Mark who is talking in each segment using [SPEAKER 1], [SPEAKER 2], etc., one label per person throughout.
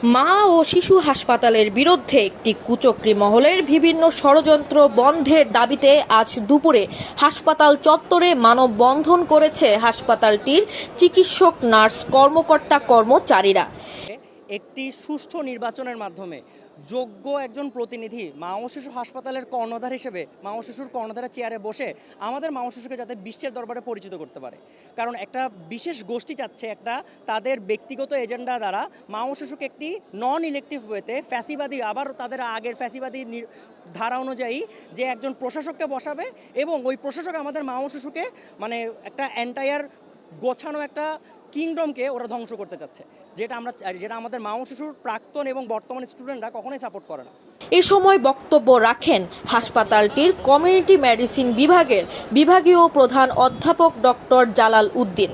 [SPEAKER 1] মা ও শিশু হাসপাতালের বিরুদ্ধে একটি কুচক্রী মহলের বিভিন্ন ষড়যন্ত্র বন্ধের দাবিতে আজ দুপুরে হাসপাতাল চত্বরে মানববন্ধন করেছে হাসপাতালটির চিকিৎসক, নার্স, কর্মকর্তা, কর্মচারীরা।
[SPEAKER 2] একটি সুষ্ঠু নির্বাচনের মাধ্যমে যোগ্য একজন প্রতিনিধি মা ও শিশু হাসপাতালের কর্ণধার হিসেবে মা ও শিশুর কর্ণধারের চেয়ারে বসে আমাদের মা ও শিশুকে যাতে বিশ্বের দরবারে পরিচিত করতে পারে। কারণ একটা বিশেষ গোষ্ঠী চাচ্ছে তাদের ব্যক্তিগত এজেন্ডা দ্বারা মা ও শিশুকে একটি নন ইলেকটিভ ওয়েতে ফ্যাসিবাদী, আবার তাদের আগের ফ্যাসিবাদী ধারা অনুযায়ী যে একজন প্রশাসককে বসাবে এবং ওই প্রশাসক আমাদের মা ও শিশুকে একটা এন্টায়ার গোছানো একটা কিংডমকে ওরা ধ্বংস করতে চাচ্ছে, যেটা আমাদের মা ও শিশুর প্রাক্তন এবং বর্তমান স্টুডেন্টরা কখনোই সাপোর্ট করে না।
[SPEAKER 1] এ সময় বক্তব্য রাখেন হাসপাতালটির কমিউনিটি মেডিসিন বিভাগের বিভাগীয় প্রধান অধ্যাপক ডক্টর জালাল উদ্দিন,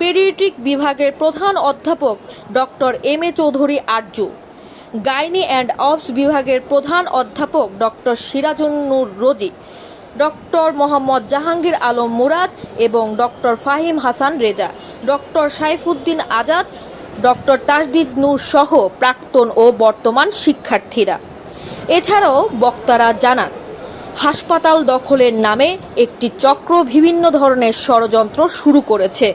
[SPEAKER 1] পেডিয়াট্রিক বিভাগের প্রধান অধ্যাপক doctor M A Chowdhury Arzu, gynae and obs বিভাগের প্রধান অধ্যাপক ডক্টর সিরাজুন্নুর রোজি, ডক্টর মোহাম্মদ জাহাঙ্গীর আলম মুরাদ এবং doctor Fahim Hasan Reza, doctor Saifuddin Azad, doctor Tajdid Noor সহ প্রাক্তন ও বর্তমান শিক্ষার্থীরা। এছাড়াও বক্তারা জানান, হাসপাতাল দখলের নামে একটি চক্র বিভিন্ন ধরনের ষড়যন্ত্র শুরু করেছে,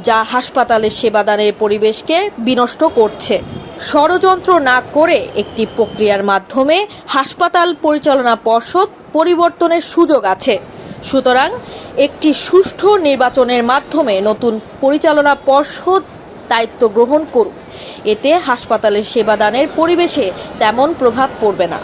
[SPEAKER 1] যা হাসপাতালের সেবাদানের পরিবেশকে বিনষ্ট করছে। ষড়যন্ত্র না করে একটি প্রক্রিয়ার মাধ্যমে হাসপাতাল পরিচালনা পর্ষদ পরিবর্তনের সুযোগ আছে। সুতরাং একটি সুষ্ঠু নির্বাচনের মাধ্যমে নতুন পরিচালনা পর্ষদ দায়িত্ব গ্রহণ করুক। এতে হাসপাতালের সেবাদানের পরিবেশে তেমন প্রভাব পড়বে না।